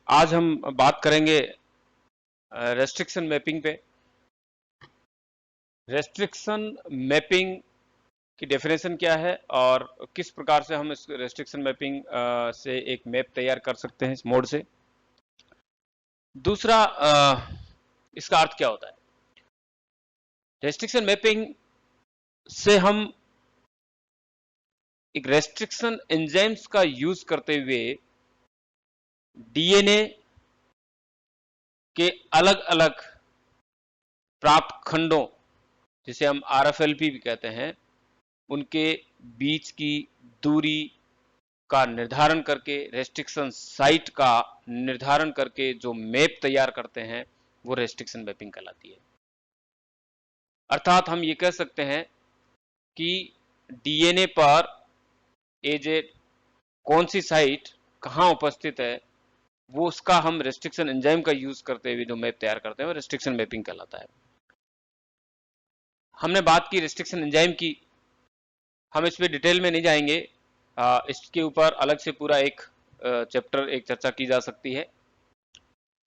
आज हम बात करेंगे रेस्ट्रिक्शन मैपिंग पे। रेस्ट्रिक्शन मैपिंग की डेफिनेशन क्या है और किस प्रकार से हम इस रेस्ट्रिक्शन मैपिंग से एक मैप तैयार कर सकते हैं इस मोड से। दूसरा, इसका अर्थ क्या होता है। रेस्ट्रिक्शन मैपिंग से हम एक रेस्ट्रिक्शन एंजाइम्स का यूज करते हुए डीएनए के अलग अलग प्राप्त खंडों, जिसे हम आरएफएलपी भी कहते हैं, उनके बीच की दूरी का निर्धारण करके, रेस्ट्रिक्शन साइट का निर्धारण करके जो मैप तैयार करते हैं वो रेस्ट्रिक्शन मैपिंग कहलाती है। अर्थात हम ये कह सकते हैं कि डीएनए पर एजे कौन सी साइट कहाँ उपस्थित है, वो उसका हम रेस्ट्रिक्शन एंजाइम का यूज करते हुए जो मैप तैयार करते हैं वो रेस्ट्रिक्शन मैपिंग कहलाता है। हमने बात की रेस्ट्रिक्शन एंजाइम की, हम इस पे डिटेल में नहीं जाएंगे। इसके ऊपर अलग से पूरा एक चैप्टर, एक चर्चा की जा सकती है।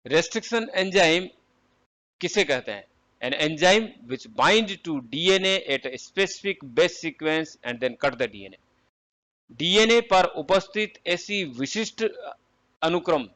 रेस्ट्रिक्शन एंजाइम किसे कहते हैं? An enzyme which bind to DNA at a specific base sequence and then cut the DNA. DNA पर उपस्थित ऐसी विशिष्ट अनुक्रम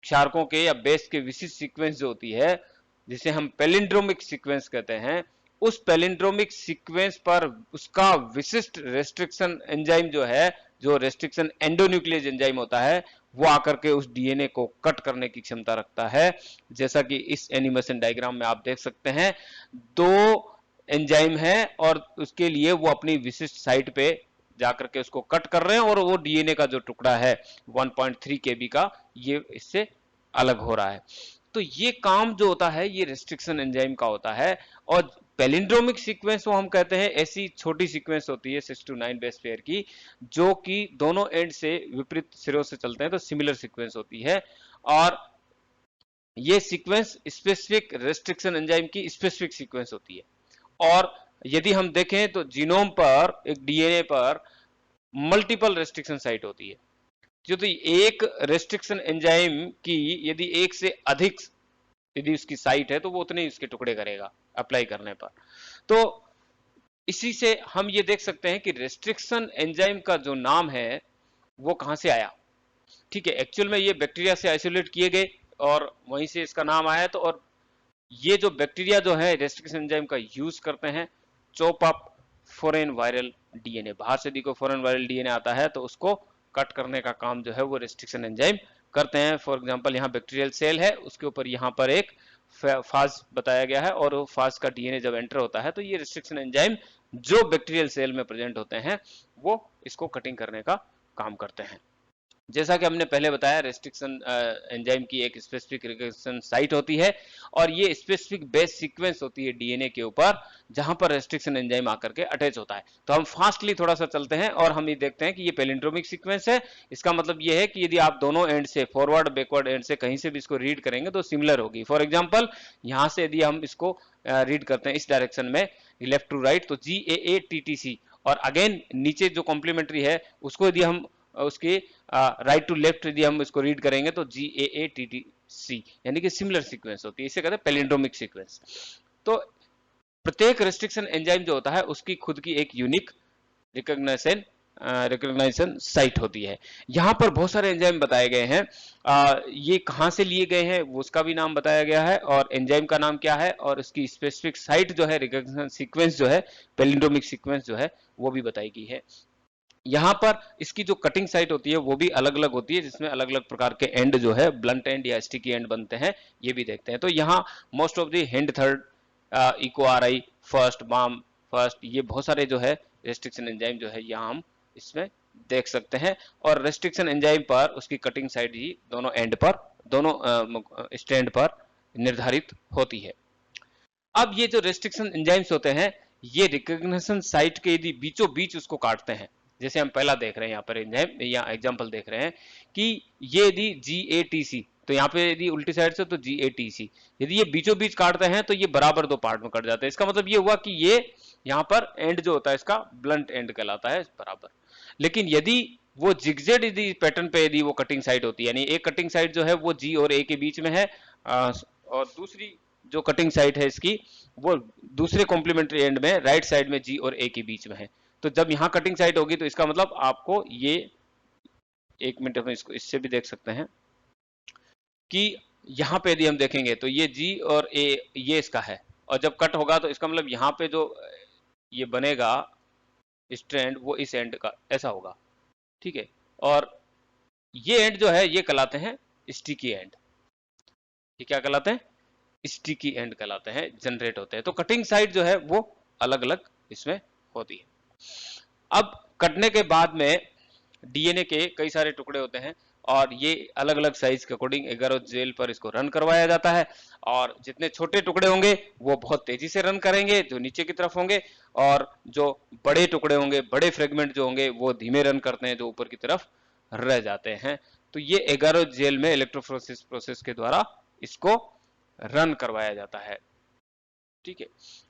क्षारकों के या बेस के विशिष्ट सीक्वेंस जो होती है, जिसे हम पैलिंड्रोमिक सीक्वेंस कहते हैं, उस पैलिंड्रोमिक सीक्वेंस पर उसका विशिष्ट रेस्ट्रिक्शन एंजाइम जो है, जो रेस्ट्रिक्शन एंडोन्यूक्लियस एंजाइम होता है, वो आकर के उस डीएनए को कट करने की क्षमता रखता है। जैसा कि इस एनिमेशन डायग्राम में आप देख सकते हैं, दो एंजाइम है और उसके लिए वो अपनी विशिष्ट साइट पे जाकर के उसको कट कर रहे हैं और वो डीएनए का जो टुकड़ा है 1.3 केबी का, ये इससे अलग हो रहा है। तो ये काम जो होता है ये रेस्ट्रिक्शन एंजाइम का होता है। और पैलिंड्रोमिक सीक्वेंस वो हम कहते हैं ऐसी छोटी सीक्वेंस होती है 6 to 9 बेस पेयर की, जो कि दोनों एंड से विपरीत सिरों से चलते हैं, तो सिमिलर सीक्वेंस होती है। और ये सीक्वेंस स्पेसिफिक रेस्ट्रिक्शन एंजाइम की स्पेसिफिक सीक्वेंस होती है। और यदि हम देखें तो जीनोम पर, एक डीएनए पर मल्टीपल रेस्ट्रिक्शन साइट होती है। जो तो एक रेस्ट्रिक्शन एंजाइम की यदि एक से अधिक यदि उसकी साइट है तो वो उतने ही उसके टुकड़े करेगा अप्लाई करने पर। तो इसी से हम ये देख सकते हैं कि रेस्ट्रिक्शन एंजाइम का जो नाम है वो कहां से आया। ठीक है, एक्चुअल में ये बैक्टीरिया से आइसोलेट किए गए और वहीं से इसका नाम आया। तो और ये जो बैक्टीरिया जो है रेस्ट्रिक्शन एंजाइम का यूज करते हैं chop up foreign viral DNA. बाहर से यदि कोई फॉरेन वायरल डीएनए आता है तो उसको कट करने का काम जो है वो रेस्ट्रिक्शन एंजाइम करते हैं। फॉर एग्जांपल यहाँ बैक्टीरियल सेल है, उसके ऊपर यहाँ पर एक फाज बताया गया है और वो फाज का डीएनए जब एंटर होता है तो ये रेस्ट्रिक्शन एंजाइम जो बैक्टीरियल सेल में प्रेजेंट होते हैं वो इसको कटिंग करने का काम करते हैं। जैसा कि हमने पहले बताया, रेस्ट्रिक्शन एंजाइम की एक स्पेसिफिक रिकग्निशन साइट होती है और ये स्पेसिफिक बेस सीक्वेंस होती है डीएनए के ऊपर, जहां पर रेस्ट्रिक्शन एंजाइम आकर के अटैच होता है। तो हम फास्टली थोड़ा सा चलते हैं और हम ये देखते हैं कि ये पैलिंड्रोमिक सीक्वेंस है। इसका मतलब ये है कि यदि आप दोनों एंड से, फॉरवर्ड बैकवर्ड एंड से कहीं से भी इसको रीड करेंगे तो सिमिलर होगी। फॉर एग्जाम्पल यहां से यदि हम इसको रीड करते हैं इस डायरेक्शन में लेफ्ट टू राइट तो GAATTC, और अगेन नीचे जो कॉम्प्लीमेंट्री है उसको यदि हम उसके राइट टू लेफ्ट यदि हम इसको रीड करेंगे तो GAATTC, यानी कि सिमिलर सीक्वेंस होती है। इसे कहते हैं पैलिंड्रोमिक सीक्वेंस। तो प्रत्येक रेस्ट्रिक्शन एंजाइम जो होता है उसकी खुद की एक यूनिक रिकॉग्निशन साइट होती है। यहाँ पर बहुत सारे एंजाइम बताए गए हैं। ये कहाँ से लिए गए हैं वो उसका भी नाम बताया गया है और एंजाइम का नाम क्या है और उसकी स्पेसिफिक साइट जो है, रिकॉग्निशन सीक्वेंस जो है, पैलिंड्रोमिक सीक्वेंस जो है, वो भी बताई गई है। यहाँ पर इसकी जो कटिंग साइट होती है वो भी अलग अलग होती है, जिसमें अलग अलग प्रकार के एंड जो है, ब्लंट एंड या स्टिकी एंड बनते हैं, ये भी देखते हैं। तो यहाँ most of the Hind third, Eco R I first, Bam first, ये बहुत सारे जो है रेस्ट्रिक्शन एंजाइम जो है यहाँ हम इसमें देख सकते हैं। और रेस्ट्रिक्शन एंजाइम पर उसकी कटिंग साइट ही दोनों एंड पर, दोनों स्टैंड पर निर्धारित होती है। अब ये जो रेस्ट्रिक्शन एंजाइम्स होते हैं ये रिकॉग्निशन साइट के यदि बीचों बीच उसको काटते हैं, जैसे हम पहला देख रहे हैं यहाँ पर एंजाइम या एग्जांपल देख रहे हैं कि ये यदि GATC, तो यहाँ पे यदि उल्टी साइड से तो GATC, यदि ये बीचों बीच काटते हैं तो ये बराबर दो पार्ट में कट जाते हैं। इसका मतलब ये हुआ कि ये यहाँ पर एंड जो होता है इसका ब्लंट एंड कहलाता है, बराबर। लेकिन यदि वो जिगजेड यदि पैटर्न पे यदि वो कटिंग साइड होती है, यानी एक कटिंग साइड जो है वो जी और ए के बीच में है, और दूसरी जो कटिंग साइड है इसकी वो दूसरे कॉम्प्लीमेंट्री एंड में राइट साइड में जी और ए के बीच में है। तो जब यहाँ कटिंग साइड होगी तो इसका मतलब आपको ये, एक मिनट में इसको इससे भी देख सकते हैं कि यहाँ पे यदि हम देखेंगे तो ये जी और ए ये इसका है, और जब कट होगा तो इसका मतलब यहाँ पे जो ये बनेगा स्ट्रैंड वो इस एंड का ऐसा होगा, ठीक है। और ये एंड जो है ये कहलाते हैं स्टिकी एंड। ये क्या कहलाते हैं? स्टिकी एंड कहलाते हैं, जनरेट होते हैं। तो कटिंग साइड जो है वो अलग अलग इसमें होती है। अब कटने के बाद में डीएनए के कई सारे टुकड़े होते हैं और ये अलग अलग साइज के अकॉर्डिंग एगारोथ जेल पर इसको रन करवाया जाता है। और जितने छोटे टुकड़े होंगे वो बहुत तेजी से रन करेंगे जो नीचे की तरफ होंगे, और जो बड़े टुकड़े होंगे, बड़े फ्रेगमेंट जो होंगे वो धीमे रन करते हैं जो ऊपर की तरफ रह जाते हैं। तो ये एगारोथ जेल में इलेक्ट्रोफोरेसिस प्रोसेस के द्वारा इसको रन करवाया जाता है, ठीक है।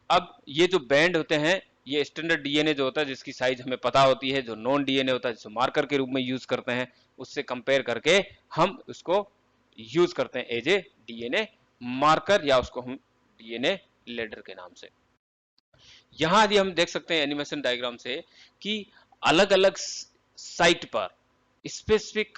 अब ये जो बैंड होते हैं ये स्टैंडर्ड डीएनए जो होता है जिसकी साइज हमें पता होती है, जो नॉन डीएनए होता है जिसको मार्कर के रूप में यूज करते हैं, उससे कंपेयर करके हम उसको यूज करते हैं एज ए डीएनए मार्कर, या उसको हम डीएनए लेडर के नाम से। यहां यदि हम देख सकते हैं एनिमेशन डायग्राम से कि अलग अलग साइट पर स्पेसिफिक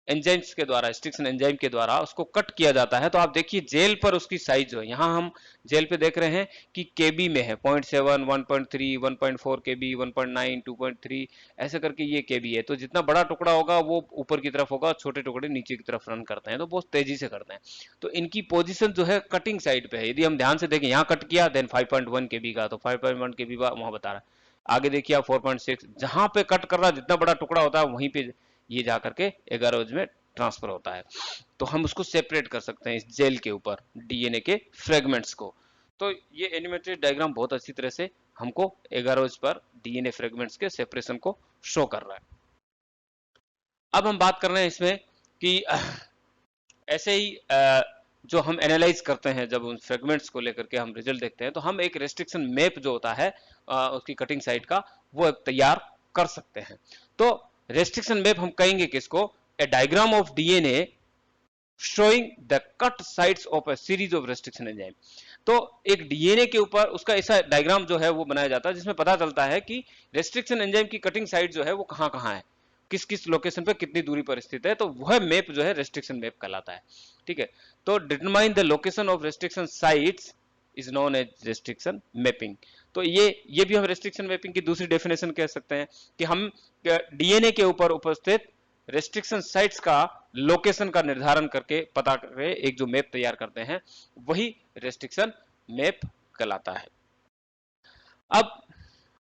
एंजाइम्स के द्वारा, स्ट्रिक्शन एंजाइम के द्वारा उसको कट किया जाता है। तो आप देखिए जेल पर उसकी साइज जो है, यहाँ हम जेल पे देख रहे हैं कि केबी में है, 0.7, 1.3, 1.4 केबी, 1.9, 2.3 ऐसे करके ये केबी है। तो जितना बड़ा टुकड़ा होगा वो ऊपर की तरफ होगा, छोटे टुकड़े नीचे की तरफ रन करते हैं, तो बहुत तेजी से करते हैं। तो इनकी पोजिशन जो है कटिंग साइड पे है। यदि हम ध्यान से देखें, यहाँ कट किया देन 5.1 केबी का, तो 5.1 केबी वहां बता रहा है। आगे देखिए आप 4.6, जहां पे कट कर रहा जितना बड़ा टुकड़ा होता है वहीं पे ये जाकर के एगारोज में ट्रांसफर होता है। तो हम उसको सेपरेट कर सकते हैं इस जेल के ऊपर डीएनए के फ्रेगमेंट्स को। तो ये एनिमेटेड डायग्राम बहुत अच्छी तरह से हमको एगारोज पर डीएनए फ्रेगमेंट्स के सेपरेशन को शो कर रहा है। अब हम बात कर रहे हैं इसमें कि ऐसे ही जो हम एनालाइज करते हैं, जब उन फ्रेगमेंट्स को लेकर के हम रिजल्ट देखते हैं, तो हम एक रेस्ट्रिक्शन मैप जो होता है उसकी कटिंग साइड का वो तैयार कर सकते हैं। तो रेस्ट्रिक्शन मैप हम कहेंगे किसको? A diagram of DNA showing the cut sides of a series of restriction enzyme. तो एक डीएनए के ऊपर उसका ऐसा डायग्राम जो है वो बनाया जाता है जिसमें पता चलता है कि रेस्ट्रिक्शन एंजाइम की कटिंग साइड जो है वो कहां कहां है, किस किस लोकेशन पे कितनी दूरी पर स्थित है। तो वह मैप जो है रेस्ट्रिक्शन मैप कहलाता है, ठीक है। तो determine the location of restriction sites is known as restriction mapping. तो ये भी हम रेस्ट्रिक्शन मैपिंग की दूसरी डेफिनेशन कह सकते हैं कि हम डीएनए के ऊपर उपस्थित रेस्ट्रिक्शन साइट्स का लोकेशन का निर्धारण करके पता करके एक जो मैप तैयार करते हैं वही रेस्ट्रिक्शन मैप कहलाता है। अब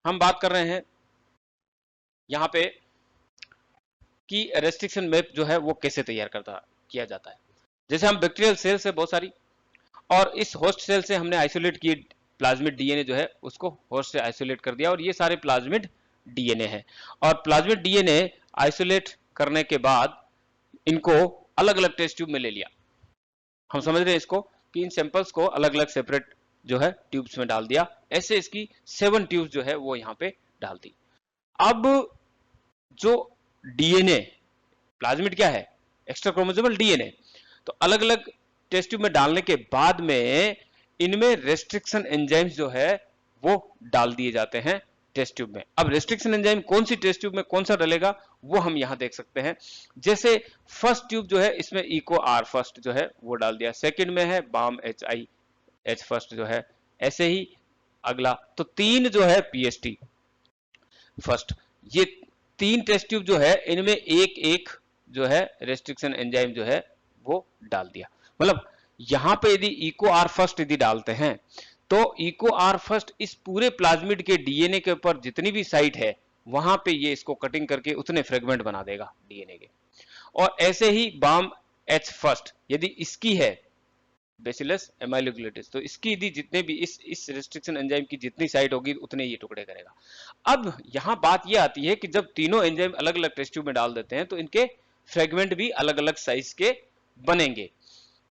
हम बात कर रहे हैं यहां पे कि रेस्ट्रिक्शन मैप जो है वो कैसे तैयार किया जाता है। जैसे हम बैक्टीरियल सेल से बहुत सारी, और इस होस्ट सेल से हमने आइसोलेट किए प्लाज्मिड डीएनए जो है उसको होस्ट से आइसोलेट कर दिया, और ये सारे प्लाज्मिड डीएनए है। और प्लाज्मिड डीएनए आइसोलेट करने के बाद इनको अलग अलग टेस्ट ट्यूब में ले लिया। हम समझ रहे हैं इसको कि इन सैंपल्स को अलग अलग सेपरेट जो है ट्यूब्स में डाल दिया। ऐसे इसकी 7 ट्यूब्स जो है वो यहाँ पे डाल दी। अब जो डीएनए, प्लाज्मिड क्या है? Extra chromosomal DNA. तो अलग अलग टेस्ट ट्यूब में डालने के बाद में इनमें रेस्ट्रिक्शन एंजाइम्स जो है वो डाल दिए जाते हैं टेस्ट ट्यूब में। अब रेस्ट्रिक्शन एंजाइम कौन सी टेस्ट ट्यूब में कौन सा डलेगा वो हम यहां देख सकते हैं। जैसे फर्स्ट ट्यूब जो है इसमें इको आर फर्स्ट जो है वो डाल दिया, सेकंड में है Bam H I H first जो है, ऐसे ही अगला। तो 3 जो है पीएसटी फर्स्ट, ये 3 टेस्ट ट्यूब जो है इनमें एक एक जो है रेस्ट्रिक्शन एंजाइम जो है वो डाल दिया। मतलब यहां पे यदि इको आर फर्स्ट यदि डालते हैं तो इको आर फर्स्ट इस पूरे प्लाज्मिड के डीएनए के ऊपर जितनी भी साइट है वहां पे ये इसको कटिंग करके उतने फ्रेगमेंट बना देगा डीएनए के। और ऐसे ही बाम एच फर्स्ट यदि इसकी है बेसिलस एमाइलोग्लिटिस, तो इसकी यदि जितने भी इस रेस्ट्रिक्शन एंजाइम की जितनी साइट होगी उतने ये टुकड़े करेगा। अब यहां बात ये आती है कि जब तीनों एंजाइम अलग अलग टेस्ट ट्यूब में डाल देते हैं तो इनके फ्रेगमेंट भी अलग अलग साइज के बनेंगे।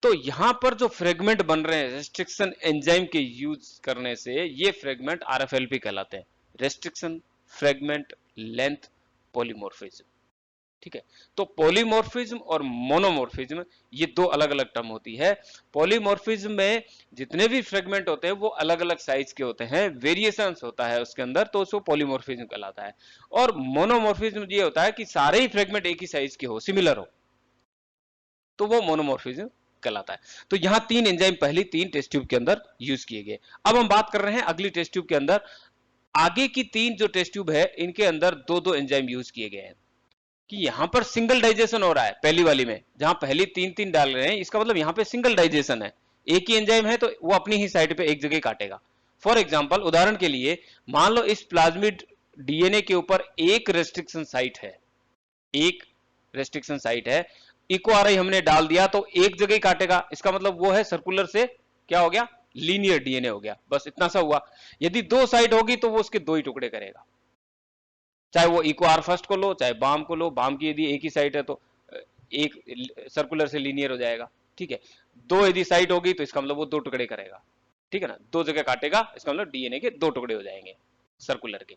तो यहां पर जो फ्रेगमेंट बन रहे हैं रेस्ट्रिक्शन एंजाइम के यूज करने से, ये फ्रेगमेंट आरएफएलपी कहलाते हैं, रेस्ट्रिक्शन फ्रेगमेंट लेंथ पॉलीमॉर्फिज्म। ठीक है। तो पॉलीमॉर्फिज्म और मोनोमॉर्फिज्म ये दो अलग अलग टर्म होती है। पॉलीमॉर्फिज्म में जितने भी फ्रेगमेंट होते हैं वो अलग अलग साइज के होते हैं, वेरिएशंस होता है उसके अंदर, तो उसको पॉलीमॉर्फिज्म कहलाता है। और मोनोमॉर्फिज्म ये होता है कि सारे ही फ्रेगमेंट एक ही साइज के हो, सिमिलर हो, तो वो मोनोमॉर्फिज्म कहलाता है। तो यहां तीन एंजाइम पहली तीन टेस्ट ट्यूब के अंदर यूज किए गए। अब हम बात कर रहे हैं अगली टेस्ट ट्यूब के अंदर। आगे की तीन जो टेस्ट ट्यूब है इनके अंदर दो दो एंजाइम यूज किए गए हैं। कि यहां पर सिंगल डाइजेशन हो रहा है पहली वाली में, जहां पहली तीन तीन डाल रहे हैं, इसका मतलब यहां पे सिंगल डाइजेशन है। एक ही एंजाइम है तो वो अपनी ही साइड पे एक जगह काटेगा। फॉर एग्जांपल, उदाहरण के लिए मान लो इस प्लाज्मिड डीएनए के ऊपर एक रेस्ट्रिक्शन साइट है, एक रेस्ट्रिक्शन साइट है, इको आर आई हमने डाल दिया तो एक जगह ही काटेगा। इसका मतलब वो है सर्कुलर से क्या हो गया, लीनियर डीएनए हो गया, बस इतना सा हुआ। यदि दो साइड होगी तो वो उसके दो ही टुकड़े करेगा, चाहे वो इको आर फर्स्ट को लो चाहे बाम को लो। बाम की यदि एक ही साइड है तो एक सर्कुलर से लीनियर हो जाएगा, ठीक है। दो यदि साइड होगी तो इसका मतलब वो दो टुकड़े करेगा, ठीक है ना, दो जगह काटेगा, इसका मतलब डीएनए के दो टुकड़े हो जाएंगे सर्कुलर के।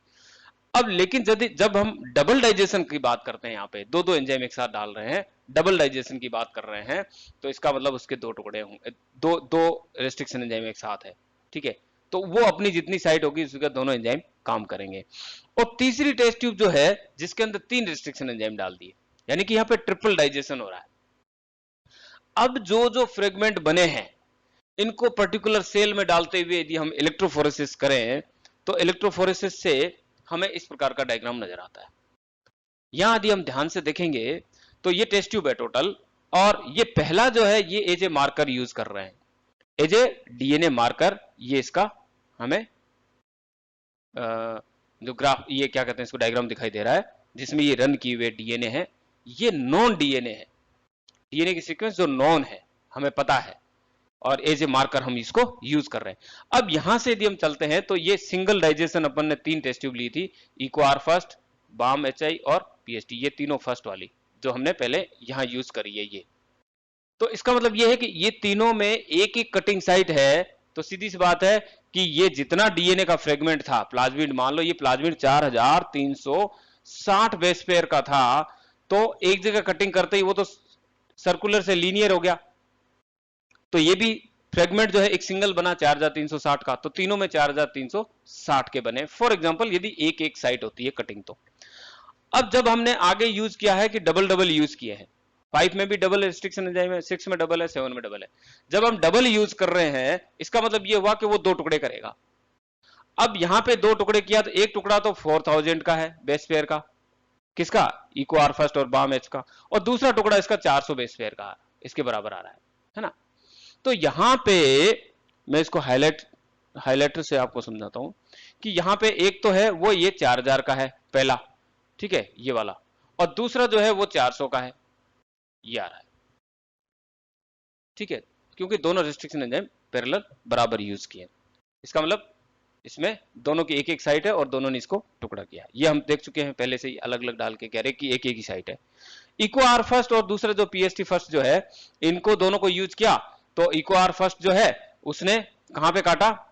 अब लेकिन जब हम डबल डाइजेशन की बात करते हैं, यहाँ पे दो दो एंजाइम एक साथ डाल रहे हैं, डबल डाइजेशन की बात कर रहे हैं, तो इसका मतलब उसके दो टुकड़े होंगे, दो दो रेस्ट्रिक्शन एंजाइम एक साथ है, ठीक है। तो वो अपनी जितनी साइट होगी उसका दोनों एंजाइम काम करेंगे। और तीसरी टेस्ट ट्यूब जो है जिसके अंदर तीन रेस्ट्रिक्शन एंजाइम डाल दिए, यानी कि यहाँ पे ट्रिपल डाइजेशन हो रहा है। अब जो जो फ्रेगमेंट बने हैं इनको पर्टिकुलर सेल में डालते हुए यदि हम इलेक्ट्रोफोरेसिस करें तो इलेक्ट्रोफोरेसिस से हमें इस प्रकार का डायग्राम नजर आता है। यहां यदि हम ध्यान से देखेंगे तो ये टेस्ट ट्यूब है टोटल, और ये पहला जो है ये एज ए मार्कर यूज कर रहे हैं, एज ए डीएनए मार्कर। ये इसका हमें जो ग्राफ, ये क्या कहते हैं, इसको डायग्राम दिखाई दे रहा है जिसमें ये रन किए हुए डीएनए है, ये नॉन डीएनए है, डीएनए की सीक्वेंस जो नॉन है हमें पता है, और एज ए मार्कर हम इसको यूज कर रहे हैं। अब यहां से यदि हम चलते हैं तो ये सिंगल डाइजेशन अपन ने तीन टेस्ट ट्यूब ली थी, Eco R first, Bam H I और पीएसटी, ये तीनों फर्स्ट वाली जो हमने पहले यहां यूज करी है ये। तो इसका मतलब ये है कि ये तीनों में एक एक कटिंग साइट है, तो सीधी सी बात है कि ये जितना डीएनए का फ्रेगमेंट था प्लाज्मिड, मान लो ये प्लाज्मिड 4360 बेस पेयर का था, तो एक जगह कटिंग करते ही वो तो सर्कुलर से लीनियर हो गया, तो ये भी फ्रेगमेंट जो है एक सिंगल बना 4360 का, तो तीनों में 4360 के बने। फॉर एग्जांपल यदि एक एक साइट होती है कटिंग तो। अब जब हमने आगे यूज किया है कि डबल डबल यूज किए हैं, 5 में भी डबल रिस्ट्रिक्शन एंजाइम है, 6 में डबल है, 7 में डबल है, जब हम डबल यूज कर रहे हैं इसका मतलब ये हुआ कि वो दो टुकड़े करेगा। अब यहां पे दो टुकड़े किया तो एक टुकड़ा तो 4000 का है बेस पेयर का, किसका, इको आर फर्स्ट और बाम एच का, और दूसरा टुकड़ा इसका 400 बेस पेयर का, इसके बराबर आ रहा है ना। तो यहां पे मैं इसको हाईलाइटर से आपको समझाता हूं कि यहां पे एक तो है वो ये 4000 का है पहला, ठीक है, ये वाला, और दूसरा जो है वो 400 का है, ये आ रहा है, ठीक है, क्योंकि दोनों रेस्ट्रिक्शन एंजाइम पैरेलल बराबर यूज किए। इसका मतलब इसमें दोनों की एक एक साइट है और दोनों ने इसको टुकड़ा किया, ये हम देख चुके हैं पहले से ही, अलग अलग डाल के कह रहे कि एक एक ही साइट है। इको आर फर्स्ट और दूसरा जो पीएसटी फर्स्ट जो है, इनको दोनों को यूज किया, तो इको आर फर्स्ट जो है उसने कहां पे काटा,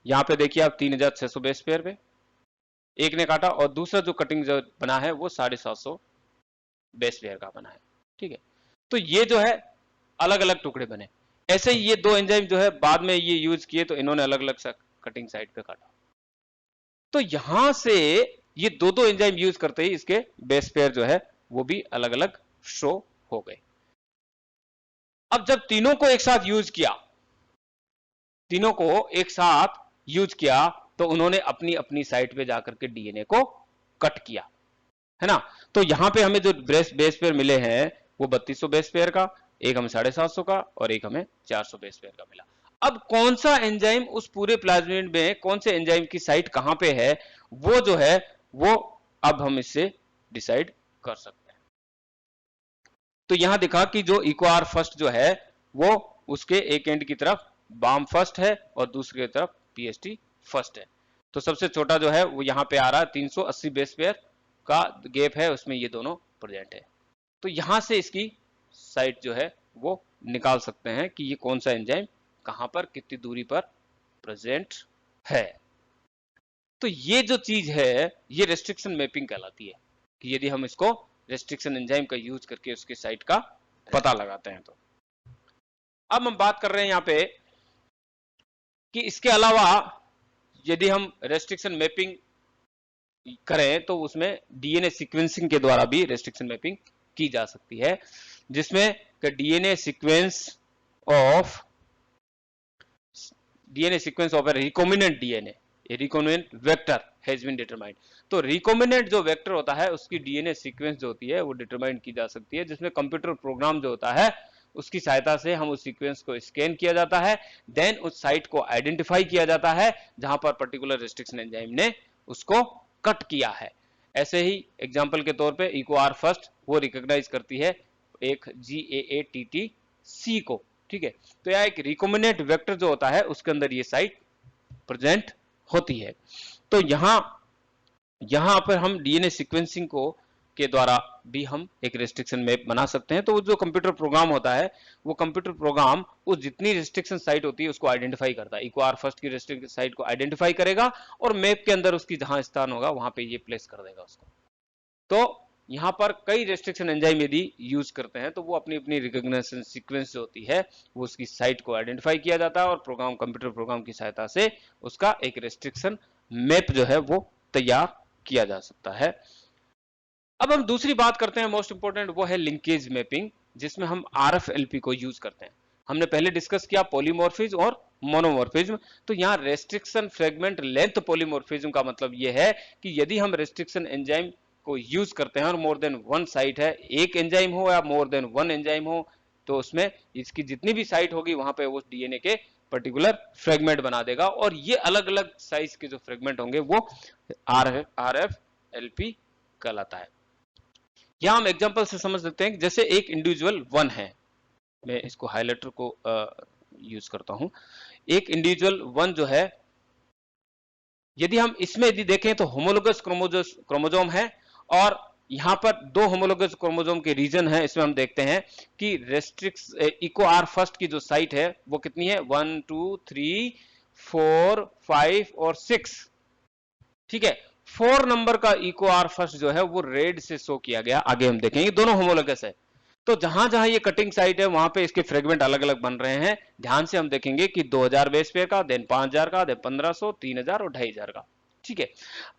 यहां पे देखिए आप 3600 बेस पेयर पे एक ने काटा, और दूसरा जो कटिंग जो बना है वो 750 बेस पेयर का बना है, ठीक है। तो ये जो है अलग अलग टुकड़े बने। ऐसे ही ये दो एंजाइम जो है बाद में ये यूज किए तो इन्होंने अलग अलग कटिंग साइड पे काटा। तो यहां से ये दो दो एंजाइम यूज करते ही इसके बेस पेयर जो है वो भी अलग अलग शो हो गए। अब जब तीनों को एक साथ यूज किया, तीनों को एक साथ यूज किया, तो उन्होंने अपनी अपनी साइट पे जाकर के डीएनए को कट किया, है ना। तो यहां पे हमें जो बेस पेयर मिले हैं वो 3200 बेस पेयर का, एक हमें 750 का और एक हमें 400 बेस पेयर का मिला। अब कौन सा एंजाइम उस पूरे प्लाज्मिड में, कौन से एंजाइम की साइट कहां पे है, वो जो है वो अब हम इससे डिसाइड कर सकते हैं। तो यहां दिखा कि जो इको आर फर्स्ट जो है वो उसके एक एंड की तरफ बाम फर्स्ट है और दूसरी की तरफ पीएसटी फर्स्ट है। तो सबसे छोटा जो है वो यहां पे आ रहा है 380 बेस पेयर का गैप है, उसमें ये दोनों प्रेजेंट है। तो यहां से इसकी साइट जो है वो निकाल सकते हैं कि ये कौन सा एंजाइम कहां पर कितनी दूरी पर प्रेजेंट है। तो ये जो चीज है ये रेस्ट्रिक्शन मैपिंग कहलाती है, कि यदि हम इसको रेस्ट्रिक्शन एंजाइम का यूज करके उसके साइट का पता लगाते हैं। तो अब हम बात कर रहे हैं यहाँ पे कि इसके अलावा यदि हम रेस्ट्रिक्शन मैपिंग करें तो उसमें डीएनए सीक्वेंसिंग के द्वारा भी रेस्ट्रिक्शन मैपिंग की जा सकती है, जिसमें DNA sequence of a recombinant DNA, a recombinant vector has been determined। तो recombinant जो वेक्टर होता है उसकी डीएनए सीक्वेंस जो होती है वो डिटरमाइन की जा सकती है, जिसमें कंप्यूटर प्रोग्राम जो होता है उसकी सहायता से हम उस सीक्वेंस को स्कैन किया जाता है, देन उस साइट को आइडेंटिफाई किया जाता है जहां पर पर्टिकुलर रेस्ट्रिक्शन एंजाइम ने उसको कट किया है। ऐसे ही एग्जांपल के तौर पे इकोआर फर्स्ट वो रिकॉग्नाइज करती है एक GAATTC को, ठीक है। तो यह एक रिकॉम्बिनेंट वेक्टर जो होता है उसके अंदर ये साइट प्रेजेंट होती है। तो यहां पर हम डीएनए सीक्वेंसिंग को के द्वारा भी हम एक रेस्ट्रिक्शन मैप बना सकते हैं। तो वो जो कंप्यूटर प्रोग्राम होता है वो कंप्यूटर प्रोग्राम वो जितनी रेस्ट्रिक्शन साइट होती है उसको आइडेंटिफाई करता है, इकोआर फर्स्ट की रेस्ट्रिक्शन साइट को आइडेंटिफाई करेगा और मैप के अंदर उसकी जहां स्थान होगा वहां पे ये प्लेस कर देगा उसको। तो यहाँ पर कई रेस्ट्रिक्शन एंजाइम यदि यूज करते हैं तो वो अपनी अपनी रिकॉग्निशन सीक्वेंस जो होती है वो उसकी साइट को आइडेंटिफाई किया जाता है और प्रोग्राम कंप्यूटर प्रोग्राम की सहायता से उसका एक रेस्ट्रिक्शन मैप जो है वो तैयार किया जा सकता है। अब हम दूसरी बात करते हैं मोस्ट इंपोर्टेंट, वो है लिंकेज मैपिंग, जिसमें हम RFLP को यूज करते हैं। हमने पहले डिस्कस किया पॉलीमॉर्फिज्म और मोनोमॉर्फिज्म। तो यहाँ रेस्ट्रिक्शन फ्रेगमेंट लेंथ पॉलीमॉर्फिज्म का मतलब यह है कि यदि हम रेस्ट्रिक्शन एंजाइम को यूज करते हैं और मोर देन वन साइट है, एक एंजाइम हो या मोर देन वन एंजाइम हो, तो उसमें इसकी जितनी भी साइट होगी वहां पे वो डीएनए के पर्टिकुलर फ्रेगमेंट बना देगा और ये अलग अलग साइज के जो फ्रेगमेंट होंगे वो RFLP कहलाता है। यहां हम एग्जांपल से समझ सकते हैं कि जैसे एक इंडिविजुअल वन है, मैं इसको हाइलाइटर को यूज करता हूं। एक इंडिविजुअल वन जो है, यदि हम इसमें यदि देखें तो होमोलोगस क्रोमोजोम है और यहां पर दो होमोलोगस क्रोमोजोम के रीजन है। इसमें हम देखते हैं कि रेस्ट्रिक्स इकोआर फर्स्ट की जो साइट है वो कितनी है, 1 2 3 4 5 और 6, ठीक है। 4 नंबर का इकोआर फर्स्ट जो है वो रेड से शो किया गया, आगे हम देखेंगे दोनों होमोलोगस है। तो जहां जहां ये कटिंग साइट है वहां पे इसके फ्रेगमेंट अलग अलग बन रहे हैं। ध्यान से हम देखेंगे कि 2000 बेस पेयर का, देन 5000 का, देन 1500, 3000 और 2500 का, ठीक है।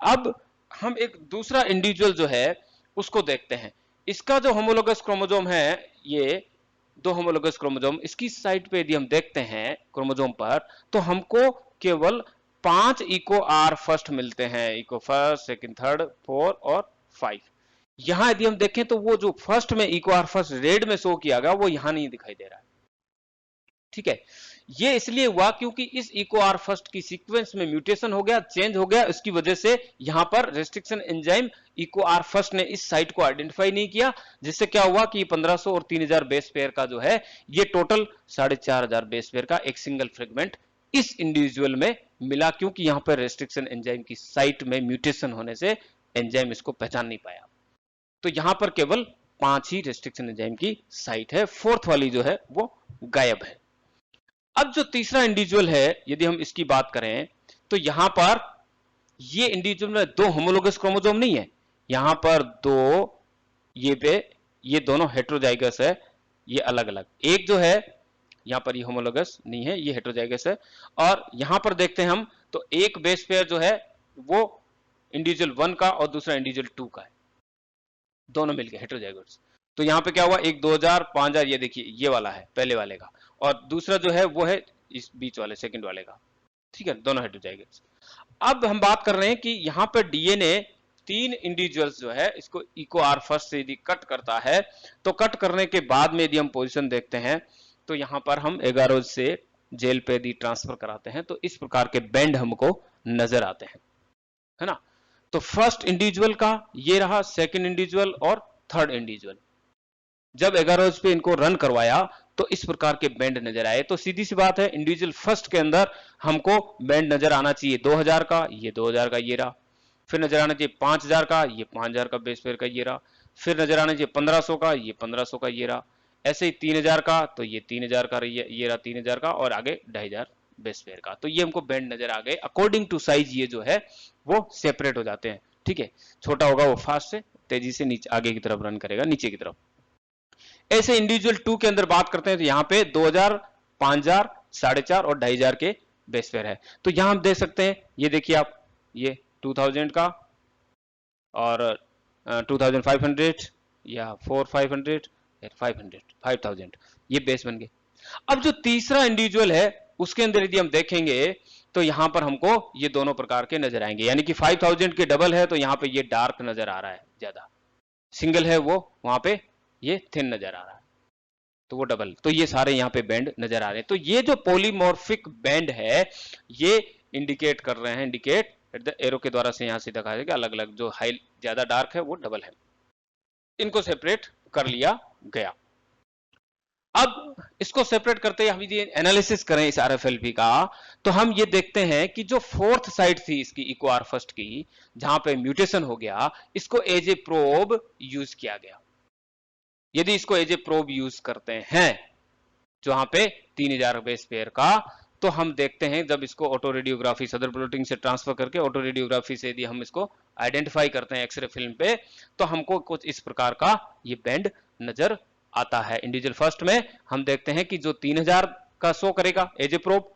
अब हम एक दूसरा इंडिविजुअल जो है उसको देखते हैं। इसका जो होमोलोगस क्रोमोजोम है, ये दो होमोलोगस क्रोमोजोम, इसकी साइट पे यदि हम देखते हैं क्रोमोजोम पर तो हमको केवल 5 इको आर फर्स्ट मिलते हैं, इको फर्स्ट, सेकंड, थर्ड, 4 और 5। यहां यदि हम देखें तो वो जो फर्स्ट में इको आर फर्स्ट रेड में शो किया गया वो यहां नहीं दिखाई दे रहा है, ठीक है। ये इसलिए हुआ क्योंकि इस इको आर फर्स्ट की सीक्वेंस में म्यूटेशन हो गया, चेंज हो गया, इसकी वजह से यहां पर restriction enzyme Eco R first ने इस साइट को आइडेंटिफाई नहीं किया, जिससे क्या हुआ कि 1500 और 3000 बेस पेयर का जो है ये टोटल 4500 बेस पेयर का एक सिंगल फ्रेगमेंट इस इंडिविजुअल में मिला, क्योंकि यहां पर रेस्ट्रिक्शन एंजाइम की साइट में म्यूटेशन होने से एंजाइम इसको पहचान नहीं पाया। तो यहां पर केवल 5 ही रेस्ट्रिक्शन एंजाइम की साइट है, फोर्थ वाली जो है वो गायब है। अब जो तीसरा इंडिविजुअल है यदि हम इसकी बात करें तो यहां पर ये इंडिविजुअल में दो होमोलोगस क्रोमोसोम नहीं है, यहां पर दो, ये दोनों हेट्रोजाइगस है, ये अलग अलग, एक जो है यहां पर ये होमोलोगस नहीं है, ये हेट्रोजाइगस है। और यहां पर देखते हैं हम तो एक बेस पेयर जो है वो इंडिविजुअल 1 का और दूसरा इंडिविजुअल 2 का है, दोनों मिलकर हेट्रोजाइगस। तो यहां पे क्या हुआ, एक 2000 5000, ये देखिए ये वाला है पहले वाले का, और दूसरा जो है वो है इस बीच वाले सेकंड वाले का, ठीक है, दोनों हेट्रोजाइगस। अब हम बात कर रहे हैं कि यहां पर डीएनए 3 इंडिविजुअल्स जो है इसको इको आर फर्स्ट से यदि कट करता है तो कट करने के बाद में यदि हम पोजीशन देखते हैं तो यहां पर हम एगारोज से जेल पे यदि ट्रांसफर कराते हैं तो इस प्रकार के बैंड हमको नजर आते हैं, है ना। तो फर्स्ट इंडिविजुअल का ये रहा, सेकंड इंडिविजुअल और थर्ड इंडिविजुअल, जब एगारोज पे इनको रन करवाया तो इस प्रकार के बैंड नजर आए। तो सीधी सी बात है, इंडिविजुअल फर्स्ट के अंदर हमको बैंड नजर आना चाहिए 2000 का, ये 2000 का ये रहा, फिर नजर आना चाहिए 5000 का, ये 5000 का बेस पेयर का ये रहा, फिर नजर आना चाहिए 1500 का, ये 1500 का ये रहा, ऐसे ही 3000 का तो ये 3000 का ये रहा 3000 का, और आगे 2500 बेस पेयर का। तो ये हमको बैंड नजर आ गए, अकॉर्डिंग टू साइज ये जो है वो सेपरेट हो जाते हैं, ठीक है, छोटा होगा वो फास्ट से तेजी से नीचे आगे की तरफ रन करेगा, नीचे की तरफ। ऐसे इंडिविजुअल 2 के अंदर बात करते हैं तो यहाँ पे 2000, 5000, 4.5 और 2500 के बेस पेयर है। तो यहां हम देख सकते हैं, ये देखिए आप, ये 2000 का और 2500 या 4500 या 500, 5000, ये बेस बन गए। अब जो तीसरा इंडिविजुअल है उसके अंदर यदि हम देखेंगे तो यहां पर हमको ये दोनों प्रकार के नजर आएंगे, यानी कि 5000 के डबल है तो यहां पे ये डार्क नजर आ रहा है ज्यादा, सिंगल है वो वहां पे ये थिन नजर आ रहा है, तो वो डबल, तो ये सारे यहाँ पे बैंड नजर आ रहे हैं। तो ये जो पॉलीमॉर्फिक बैंड है ये इंडिकेट कर रहे हैं, इंडिकेट एरो के द्वारा से यहां से दिखाया जाएगा, अलग अलग जो हाई ज्यादा डार्क है वो डबल है, इनको सेपरेट कर लिया गया। अब इसको सेपरेट करते हैं हम यदि एनालिसिस करें इस आरएफएलपी का, तो हम ये देखते हैं कि जो फोर्थ साइट थी इसकी इको आर फर्स्ट की, जहां पे म्यूटेशन हो गया, इसको एज ए प्रोब यूज किया गया। यदि इसको एज ए प्रोब यूज करते हैं जहां पे 3000 बेस पेयर का, तो हम देखते हैं जब इसको ऑटो रेडियोग्राफी सदर प्लॉटिंग से ट्रांसफर करके ऑटो रेडियोग्राफी से यदि हम इसको आइडेंटिफाई करते हैं एक्सरे फिल्म पे, तो हमको कुछ इस प्रकार का ये बैंड नजर आता है। इंडिविजुअल फर्स्ट में हम देखते हैं कि जो 3000 का शो करेगा एज ए प्रोब,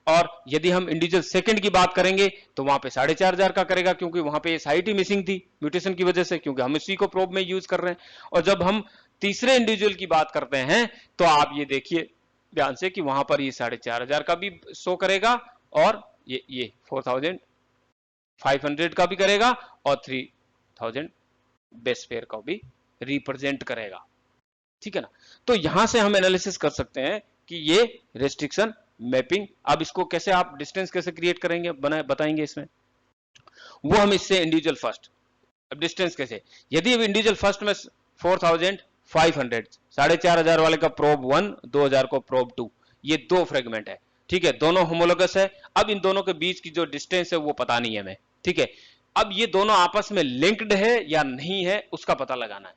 और यदि हम इंडिविजुअल सेकंड की बात करेंगे तो वहां पे 4500 का करेगा, क्योंकि वहां पे साइट ही मिसिंग थी म्यूटेशन की वजह से, क्योंकि हम इसी को प्रोब में यूज कर रहे हैं। और जब हम तीसरे इंडिविजुअल की बात करते हैं तो आप ये देखिए ध्यान से कि वहां पर ये 4500 का भी शो करेगा और ये 4500 का भी करेगा और 3000 बेस पेयर का भी रिप्रेजेंट करेगा, ठीक है ना। तो यहां से हम एनालिसिस कर सकते हैं कि ये रेस्ट्रिक्शन मैपिंग, अब इसको कैसे आप डिस्टेंस कैसे क्रिएट करेंगे बताएंगे इसमें, वो हम इससे इंडिविजुअल फर्स्ट, अब डिस्टेंस कैसे, यदि अब इंडिविजुअल फर्स्ट में 4500 4500 वाले का प्रोब 1, 2000 को प्रोब 2, ये दो फ्रेगमेंट है, ठीक है, दोनों होमोलोगस है। अब इन दोनों के बीच की जो डिस्टेंस है वो पता नहीं है हमें, ठीक है। अब ये दोनों आपस में लिंक्ड है या नहीं है उसका पता लगाना है।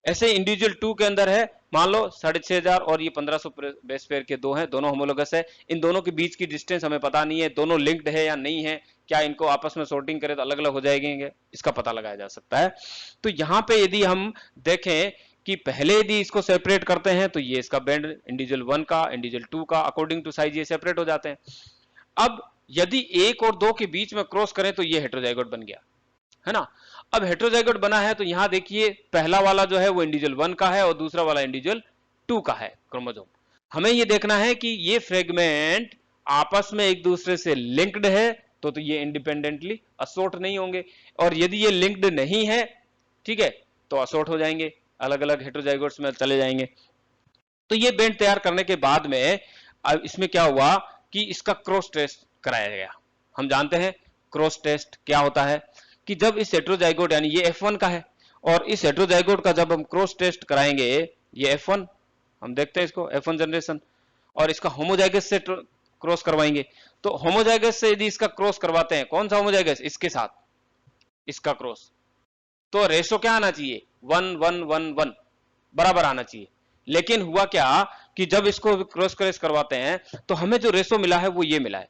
ऐसे इंडिविजुअल 2 के अंदर है, मान लो 6500 और ये 1500 बेस पेयर के दो हैं, दोनों होमोलोगस है, इन दोनों के बीच की डिस्टेंस हमें पता नहीं है, दोनों लिंक्ड है या नहीं है, क्या इनको आपस में सॉर्टिंग करें तो अलग अलग हो जाएंगे, इसका पता लगाया जा सकता है। तो यहां पे यदि हम देखें कि पहले यदि इसको सेपरेट करते हैं तो ये इसका बैंड इंडिविजुअल 1 का, इंडिविजुअल 2 का, अकॉर्डिंग टू साइज ये सेपरेट हो जाते हैं। अब यदि 1 और 2 के बीच में क्रॉस करें तो ये हेटेरोजाइगोट बन गया, है ना। अब हेटेरोजाइगोट बना है तो यहां देखिए पहला वाला जो है वो इंडिविजुअल 1 का है और दूसरा वाला इंडिविजुअल 2 का है क्रोमोसोम। हमें ये देखना है कि ये फ्रेगमेंट आपस में एक दूसरे से लिंक्ड है तो ये इंडिपेंडेंटली असोर्ट नहीं होंगे, और यदि ये लिंक्ड नहीं है, ठीक है, तो असोर्ट हो जाएंगे, अलग अलग हेटेरोजाइगोट्स में चले जाएंगे। तो ये बैंड तैयार करने के बाद में अब इसमें क्या हुआ कि इसका क्रॉस टेस्ट कराया गया। हम जानते हैं क्रॉस टेस्ट क्या होता है कि जब इस हेटेरोजाइगोट यानी ये F1 का है और इस हेटेरोजाइगोट का जब हम क्रॉस टेस्ट कराएंगे, ये F1 हम देखते हैं इसको F1 जनरेशन, और इसका होमोजाइगस से क्रॉस करवाएंगे। तो होमोजाइगस से यदि इसका क्रॉस करवाते हैं, कौन सा होमोजाइगस, इसके साथ इसका क्रॉस, तो रेशो क्या आना चाहिए 1 1 1 1 बराबर आना चाहिए। लेकिन हुआ क्या कि जब इसको क्रॉस क्रॉस करवाते हैं तो हमें जो रेशो मिला है वो ये मिला है,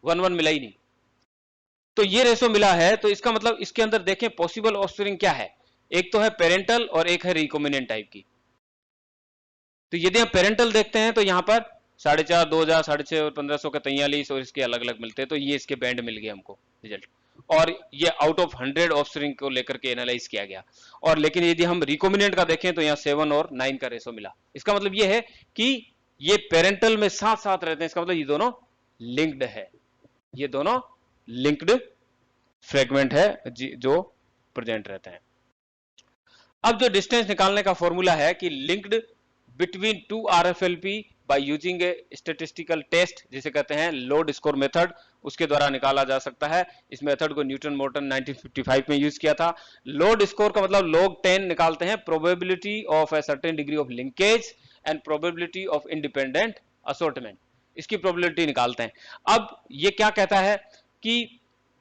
1 1 मिला ही नहीं। तो ये रेशो मिला है तो इसका मतलब इसके अंदर देखें पॉसिबल ऑफस्प्रिंग क्या है, एक तो है पेरेंटल और एक है रिकॉम्बिनेंट टाइप की। तो यदि हम पेरेंटल देखते हैं तो यहां पर 4.5, 2000, 6.5 और 1500 का 43 और इसके अलग अलग मिलते हैं, तो ये इसके बैंड मिल गए हमको रिजल्ट, और ये आउट ऑफ 100 ऑफस्प्रिंग को लेकर के एनालाइज किया गया। और लेकिन यदि हम रिकॉम्बिनेंट का देखें तो यहाँ 7 और 9 का रेशो मिला। इसका मतलब ये है कि ये पेरेंटल में साथ साथ रहते हैं, इसका मतलब ये दोनों लिंक्ड है, ये दोनों लिंक्ड फ्रेगमेंट है जो प्रेजेंट रहते हैं। अब जो डिस्टेंस निकालने का फॉर्मूला है कि linked between two RFLP by using a statistical test, जिसे कहते हैं लोड स्कोर मेथड, उसके द्वारा निकाला जा सकता है। इस मेथड को न्यूटन मोर्टन 1955 में यूज किया था। लोड स्कोर का मतलब log 10 निकालते हैं, probability of a certain degree of linkage and probability of independent assortment, इसकी प्रोबेबिलिटी निकालते हैं। अब ये क्या कहता है कि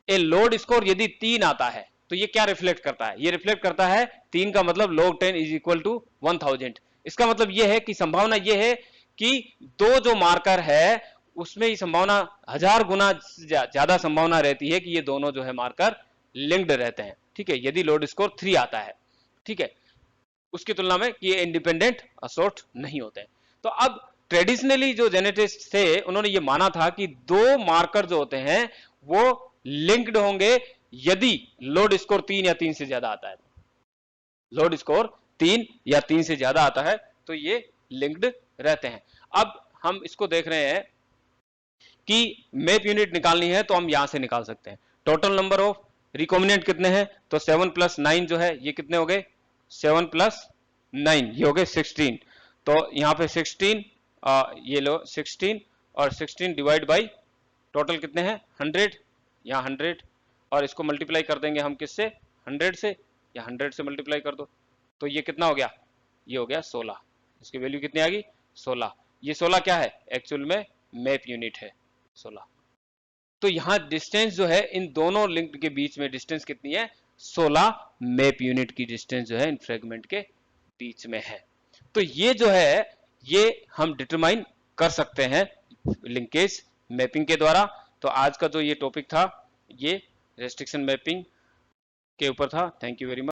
ए लोड स्कोर यदि 3 आता है तो ये क्या रिफ्लेक्ट करता है, ये रिफ्लेक्ट करता है 3 का मतलब log 10 इज इक्वल टू 1000। इसका मतलब ये है कि संभावना ये है कि दो जो मार्कर है उसमें ही संभावना 1000 गुना ज्यादा संभावना रहती है कि ये दोनों जो है मार्कर लिंक्ड रहते हैं, ठीक है, यदि लोड स्कोर 3 आता है, ठीक है, उसकी तुलना में कि ये इंडिपेंडेंट असोर्ट नहीं होते हैं। तो अब ट्रेडिशनली जो जेनेटिस्ट थे उन्होंने ये माना था कि दो मार्कर जो होते हैं वो लिंक्ड होंगे यदि लोड स्कोर 3 या 3 से ज्यादा आता है। लोड स्कोर 3 या 3 से ज्यादा आता है तो ये लिंक्ड रहते हैं। अब हम इसको देख रहे हैं कि मैप यूनिट निकालनी है तो हम यहां से निकाल सकते हैं। टोटल नंबर ऑफ रिकॉम्बिनेंट कितने हैं, तो 7 + 9 जो है ये कितने हो गए, 7 + 9 ये हो गए 16। तो यहां पे 16 ये लो 16 और 16 डिवाइड बाई टोटल कितने हैं 100, यहाँ 100 और इसको मल्टीप्लाई कर देंगे हम किससे 100 से, या 100 से मल्टीप्लाई कर दो तो ये कितना हो गया, ये हो गया 16। इसकी वैल्यू कितनी आ गई 16। ये 16 क्या है, एक्चुअल में मैप यूनिट है 16। तो यहां डिस्टेंस जो है इन दोनों लिंक के बीच में डिस्टेंस कितनी है 16 मैप यूनिट की डिस्टेंस जो है इन फ्रेगमेंट के बीच में है। तो ये जो है ये हम डिटरमाइन कर सकते हैं लिंकेज मैपिंग के द्वारा। तो आज का जो ये टॉपिक था ये रेस्ट्रिक्शन मैपिंग के ऊपर था। Thank you very much.